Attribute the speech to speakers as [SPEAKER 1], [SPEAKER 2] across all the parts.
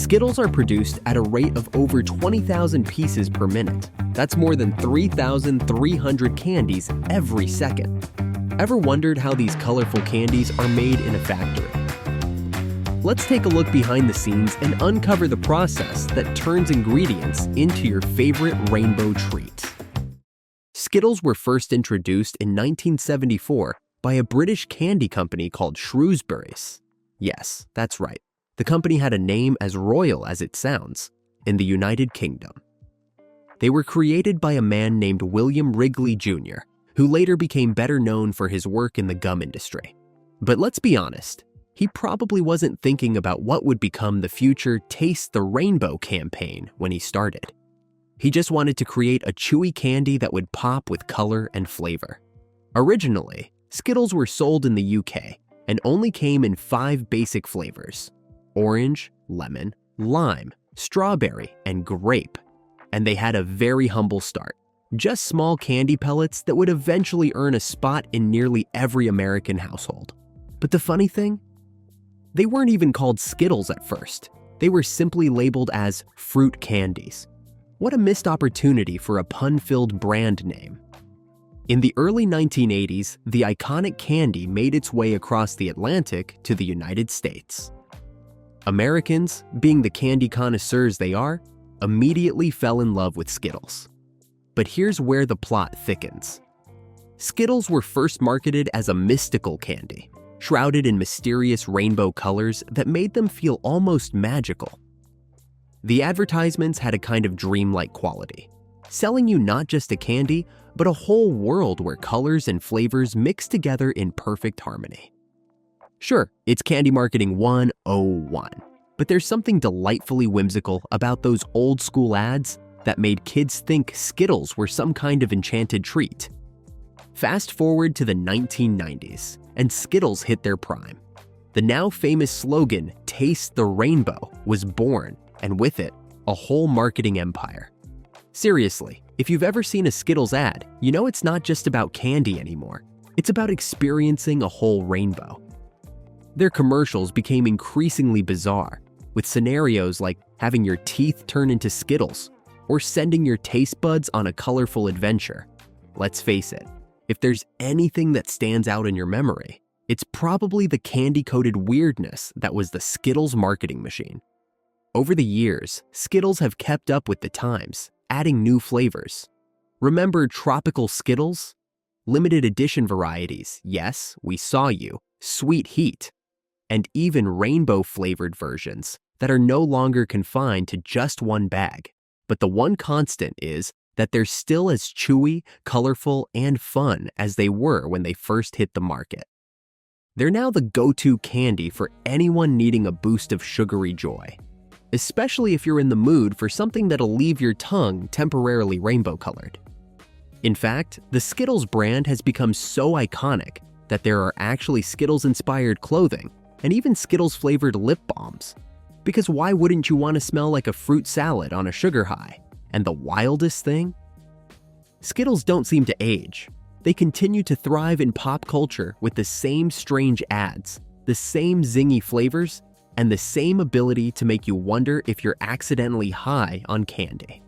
[SPEAKER 1] Skittles are produced at a rate of over 20,000 pieces per minute. That's more than 3,300 candies every second. Ever wondered how these colorful candies are made in a factory? Let's take a look behind the scenes and uncover the process that turns ingredients into your favorite rainbow treat. Skittles were first introduced in 1974 by a British candy company called Shrewsbury's. Yes, that's right. The company had a name as royal as it sounds, in the United Kingdom. They were created by a man named William Wrigley Jr., who later became better known for his work in the gum industry. But let's be honest, he probably wasn't thinking about what would become the future Taste the Rainbow campaign when he started. He just wanted to create a chewy candy that would pop with color and flavor. Originally, Skittles were sold in the UK and only came in 5 basic flavors: orange, lemon, lime, strawberry, and grape. And they had a very humble start, just small candy pellets that would eventually earn a spot in nearly every American household. But the funny thing? They weren't even called Skittles at first. They were simply labeled as fruit candies. What a missed opportunity for a pun-filled brand name. In the early 1980s, the iconic candy made its way across the Atlantic to the United States. Americans, being the candy connoisseurs they are, immediately fell in love with Skittles. But here's where the plot thickens. Skittles were first marketed as a mystical candy, shrouded in mysterious rainbow colors that made them feel almost magical. The advertisements had a kind of dreamlike quality, selling you not just a candy, but a whole world where colors and flavors mix together in perfect harmony. Sure, it's candy marketing 101, but there's something delightfully whimsical about those old-school ads that made kids think Skittles were some kind of enchanted treat. Fast forward to the 1990s, and Skittles hit their prime. The now famous slogan, "Taste the Rainbow," was born, and with it, a whole marketing empire. Seriously, if you've ever seen a Skittles ad, you know it's not just about candy anymore. It's about experiencing a whole rainbow. Their commercials became increasingly bizarre, with scenarios like having your teeth turn into Skittles or sending your taste buds on a colorful adventure. Let's face it, if there's anything that stands out in your memory, it's probably the candy-coated weirdness that was the Skittles marketing machine. Over the years, Skittles have kept up with the times, adding new flavors. Remember tropical Skittles? Limited edition varieties, yes, we saw you, sweet heat, and even rainbow-flavored versions that are no longer confined to just one bag. But the one constant is that they're still as chewy, colorful, and fun as they were when they first hit the market. They're now the go-to candy for anyone needing a boost of sugary joy, especially if you're in the mood for something that'll leave your tongue temporarily rainbow-colored. In fact, the Skittles brand has become so iconic that there are actually Skittles-inspired clothing and even Skittles-flavored lip balms. Because why wouldn't you want to smell like a fruit salad on a sugar high? And the wildest thing? Skittles don't seem to age. They continue to thrive in pop culture with the same strange ads, the same zingy flavors, and the same ability to make you wonder if you're accidentally high on candy.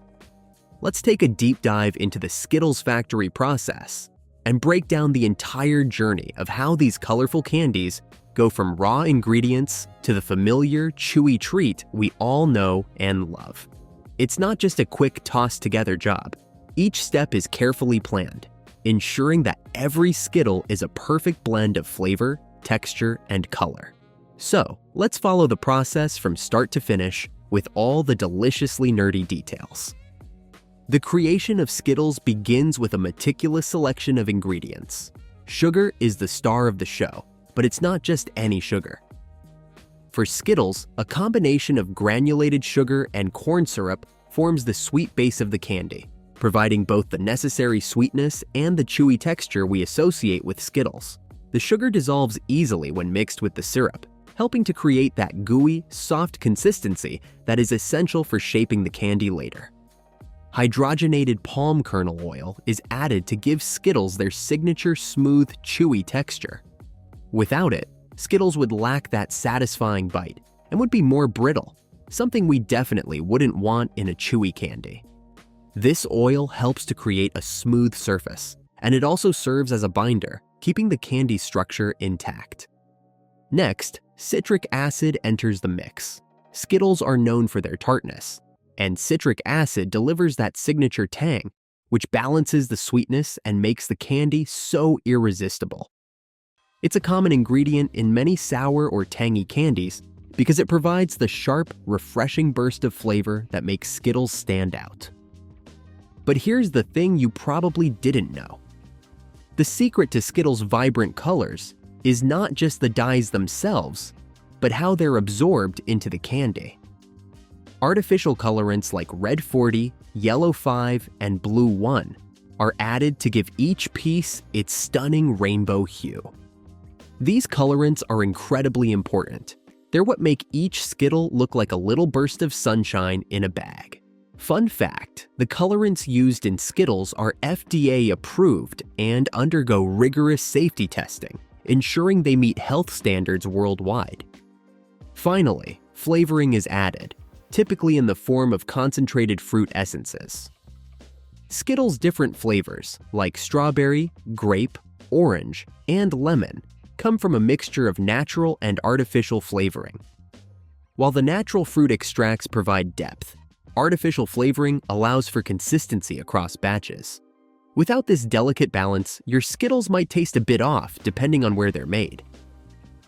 [SPEAKER 1] Let's take a deep dive into the Skittles factory process and break down the entire journey of how these colorful candies go from raw ingredients to the familiar, chewy treat we all know and love. It's not just a quick toss-together job. Each step is carefully planned, ensuring that every Skittle is a perfect blend of flavor, texture, and color. So, let's follow the process from start to finish with all the deliciously nerdy details. The creation of Skittles begins with a meticulous selection of ingredients. Sugar is the star of the show, but it's not just any sugar. For Skittles, a combination of granulated sugar and corn syrup forms the sweet base of the candy, providing both the necessary sweetness and the chewy texture we associate with Skittles. The sugar dissolves easily when mixed with the syrup, helping to create that gooey, soft consistency that is essential for shaping the candy later. Hydrogenated palm kernel oil is added to give Skittles their signature smooth, chewy texture. Without it, Skittles would lack that satisfying bite and would be more brittle. something we definitely wouldn't want in a chewy candy. This oil helps to create a smooth surface, and it also serves as a binder, keeping the candy structure intact. Next, citric acid enters the mix. Skittles are known for their tartness, and citric acid delivers that signature tang, which balances the sweetness and makes the candy so irresistible. It's a common ingredient in many sour or tangy candies because it provides the sharp, refreshing burst of flavor that makes Skittles stand out. But here's the thing you probably didn't know. The secret to Skittles' vibrant colors is not just the dyes themselves, but how they're absorbed into the candy. Artificial colorants like Red 40, Yellow 5, and Blue 1 are added to give each piece its stunning rainbow hue. These colorants are incredibly important. They're what make each Skittle look like a little burst of sunshine in a bag. Fun fact, the colorants used in Skittles are FDA approved and undergo rigorous safety testing, ensuring they meet health standards worldwide. Finally, flavoring is added, typically in the form of concentrated fruit essences. Skittles' different flavors, like strawberry, grape, orange, and lemon, come from a mixture of natural and artificial flavoring. While the natural fruit extracts provide depth, artificial flavoring allows for consistency across batches. Without this delicate balance, your Skittles might taste a bit off depending on where they're made.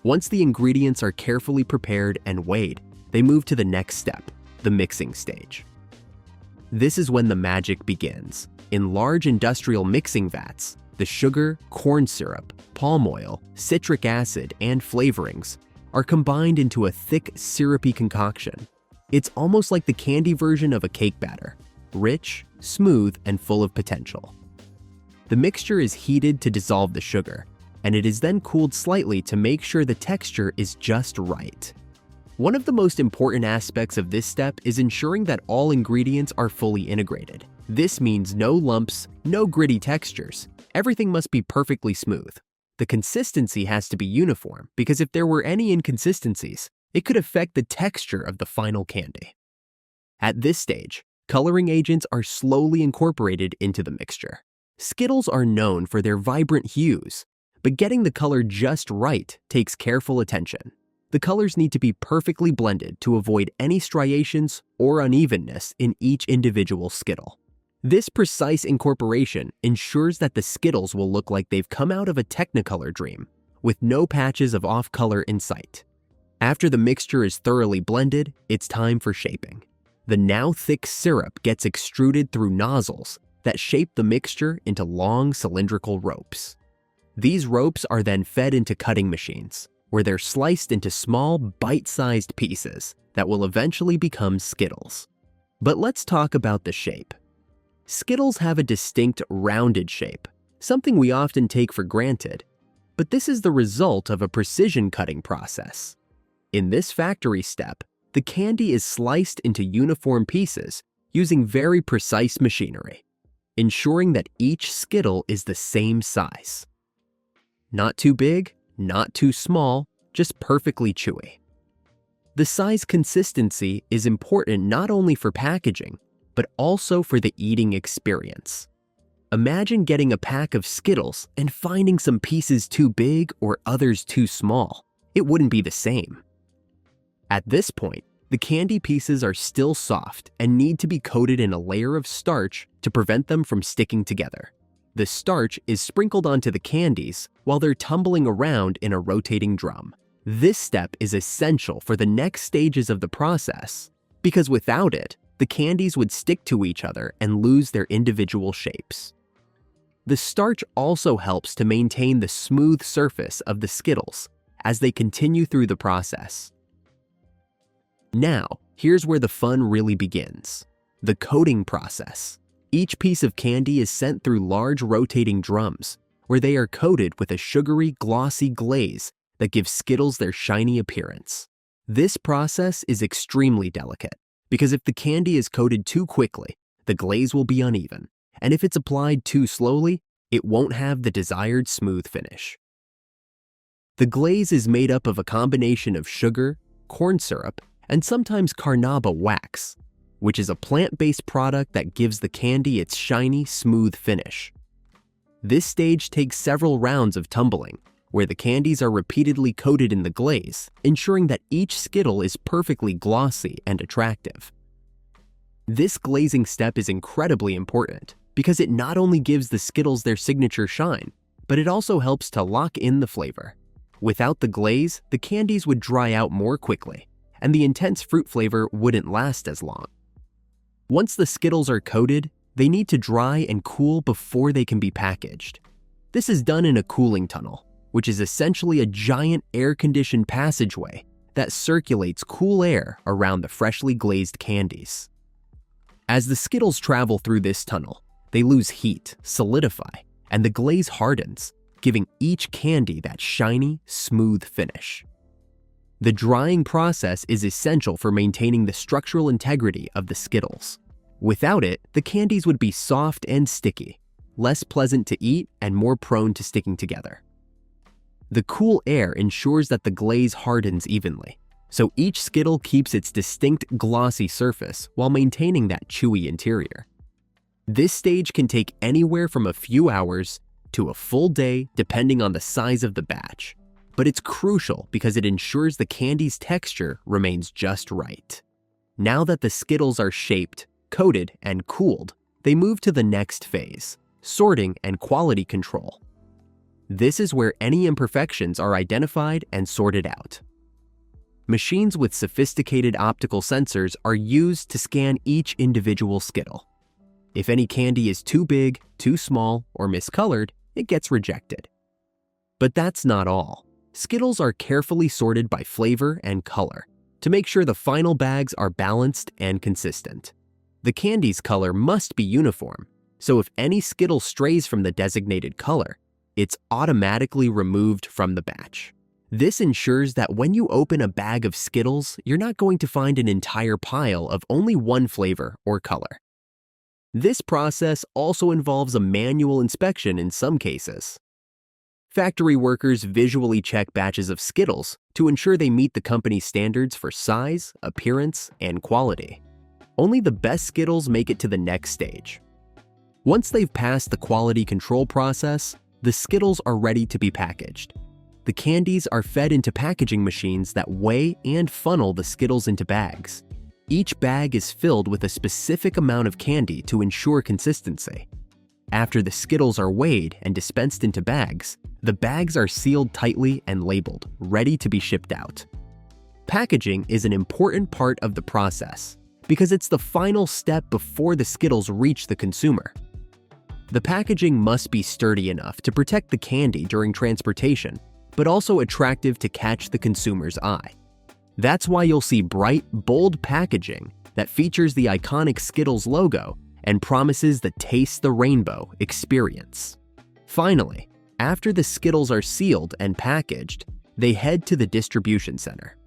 [SPEAKER 1] Once the ingredients are carefully prepared and weighed, they move to the next step, the mixing stage. This is when the magic begins. In large industrial mixing vats, the sugar, corn syrup, palm oil, citric acid, and flavorings are combined into a thick, syrupy concoction. It's almost like the candy version of a cake batter, rich, smooth, and full of potential. The mixture is heated to dissolve the sugar, and it is then cooled slightly to make sure the texture is just right. One of the most important aspects of this step is ensuring that all ingredients are fully integrated. This means no lumps, no gritty textures. Everything must be perfectly smooth. The consistency has to be uniform because if there were any inconsistencies, it could affect the texture of the final candy. At this stage, coloring agents are slowly incorporated into the mixture. Skittles are known for their vibrant hues, but getting the color just right takes careful attention. The colors need to be perfectly blended to avoid any striations or unevenness in each individual Skittle. This precise incorporation ensures that the Skittles will look like they've come out of a Technicolor dream, with no patches of off-color in sight. After the mixture is thoroughly blended, it's time for shaping. The now thick syrup gets extruded through nozzles that shape the mixture into long cylindrical ropes. These ropes are then fed into cutting machines, where they're sliced into small, bite-sized pieces that will eventually become Skittles. But let's talk about the shape. Skittles have a distinct rounded shape, something we often take for granted, but this is the result of a precision cutting process. In this factory step, the candy is sliced into uniform pieces using very precise machinery, ensuring that each Skittle is the same size. Not too big, not too small, just perfectly chewy. The size consistency is important not only for packaging, but also for the eating experience. Imagine getting a pack of Skittles and finding some pieces too big or others too small. It wouldn't be the same. At this point, the candy pieces are still soft and need to be coated in a layer of starch to prevent them from sticking together. The starch is sprinkled onto the candies while they're tumbling around in a rotating drum. This step is essential for the next stages of the process, because without it, the candies would stick to each other and lose their individual shapes. The starch also helps to maintain the smooth surface of the Skittles as they continue through the process. Now, here's where the fun really begins: the coating process. Each piece of candy is sent through large rotating drums, where they are coated with a sugary, glossy glaze that gives Skittles their shiny appearance. This process is extremely delicate, because if the candy is coated too quickly, the glaze will be uneven, and if it's applied too slowly, it won't have the desired smooth finish. The glaze is made up of a combination of sugar, corn syrup, and sometimes carnauba wax, which is a plant-based product that gives the candy its shiny, smooth finish. This stage takes several rounds of tumbling, where the candies are repeatedly coated in the glaze, ensuring that each Skittle is perfectly glossy and attractive. This glazing step is incredibly important because it not only gives the Skittles their signature shine, but it also helps to lock in the flavor. Without the glaze, the candies would dry out more quickly, and the intense fruit flavor wouldn't last as long. Once the Skittles are coated, they need to dry and cool before they can be packaged. This is done in a cooling tunnel, which is essentially a giant air-conditioned passageway that circulates cool air around the freshly glazed candies. As the Skittles travel through this tunnel, they lose heat, solidify, and the glaze hardens, giving each candy that shiny, smooth finish. The drying process is essential for maintaining the structural integrity of the Skittles. Without it, the candies would be soft and sticky, less pleasant to eat and more prone to sticking together. The cool air ensures that the glaze hardens evenly, so each Skittle keeps its distinct glossy surface while maintaining that chewy interior. This stage can take anywhere from a few hours to a full day depending on the size of the batch, but it's crucial because it ensures the candy's texture remains just right. Now that the Skittles are shaped, coated, and cooled, they move to the next phase, sorting and quality control. This is where any imperfections are identified and sorted out. Machines with sophisticated optical sensors are used to scan each individual Skittle. If any candy is too big, too small, or miscolored, it gets rejected. But that's not all. Skittles are carefully sorted by flavor and color to make sure the final bags are balanced and consistent. The candy's color must be uniform, so if any Skittle strays from the designated color, it's automatically removed from the batch. This ensures that when you open a bag of Skittles, you're not going to find an entire pile of only one flavor or color. This process also involves a manual inspection in some cases. Factory workers visually check batches of Skittles to ensure they meet the company's standards for size, appearance, and quality. Only the best Skittles make it to the next stage. Once they've passed the quality control process, the Skittles are ready to be packaged. The candies are fed into packaging machines that weigh and funnel the Skittles into bags. Each bag is filled with a specific amount of candy to ensure consistency. After the Skittles are weighed and dispensed into bags, the bags are sealed tightly and labeled, ready to be shipped out. Packaging is an important part of the process because it's the final step before the Skittles reach the consumer. The packaging must be sturdy enough to protect the candy during transportation, but also attractive to catch the consumer's eye. That's why you'll see bright, bold packaging that features the iconic Skittles logo and promises the Taste the Rainbow experience. Finally, after the Skittles are sealed and packaged, they head to the distribution center.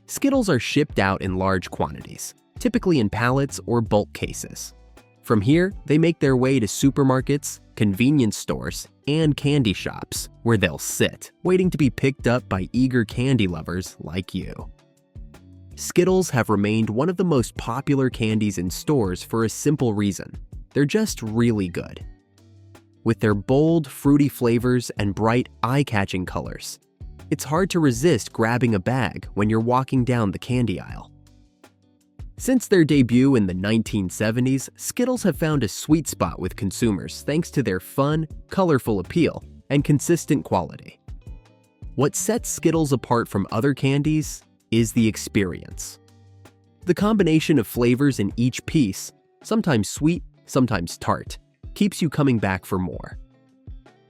[SPEAKER 1] Skittles are shipped out in large quantities, typically in pallets or bulk cases. From here, they make their way to supermarkets, convenience stores, and candy shops, where they'll sit, waiting to be picked up by eager candy lovers like you. Skittles have remained one of the most popular candies in stores for a simple reason. They're just really good. With their bold, fruity flavors and bright, eye-catching colors, it's hard to resist grabbing a bag when you're walking down the candy aisle. Since their debut in the 1970s, Skittles have found a sweet spot with consumers thanks to their fun, colorful appeal and consistent quality. What sets Skittles apart from other candies is the experience. The combination of flavors in each piece, sometimes sweet, sometimes tart, keeps you coming back for more.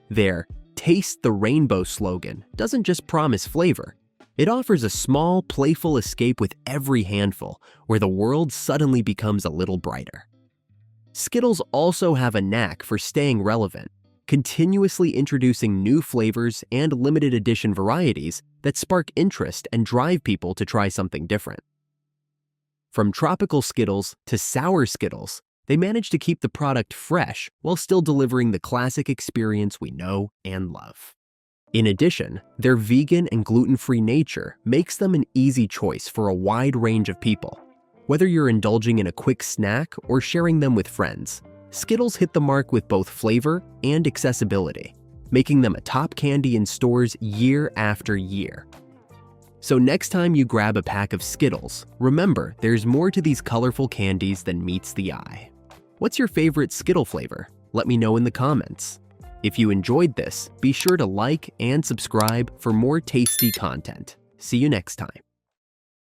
[SPEAKER 1] Their Taste the Rainbow slogan doesn't just promise flavor. It offers a small, playful escape with every handful, where the world suddenly becomes a little brighter. Skittles also have a knack for staying relevant, continuously introducing new flavors and limited edition varieties that spark interest and drive people to try something different. From tropical Skittles to sour Skittles, they manage to keep the product fresh while still delivering the classic experience we know and love. In addition, their vegan and gluten-free nature makes them an easy choice for a wide range of people. Whether you're indulging in a quick snack or sharing them with friends, Skittles hit the mark with both flavor and accessibility, making them a top candy in stores year after year. So next time you grab a pack of Skittles, remember there's more to these colorful candies than meets the eye. What's your favorite Skittle flavor? Let me know in the comments. If you enjoyed this, be sure to like and subscribe for more tasty content. See you next time.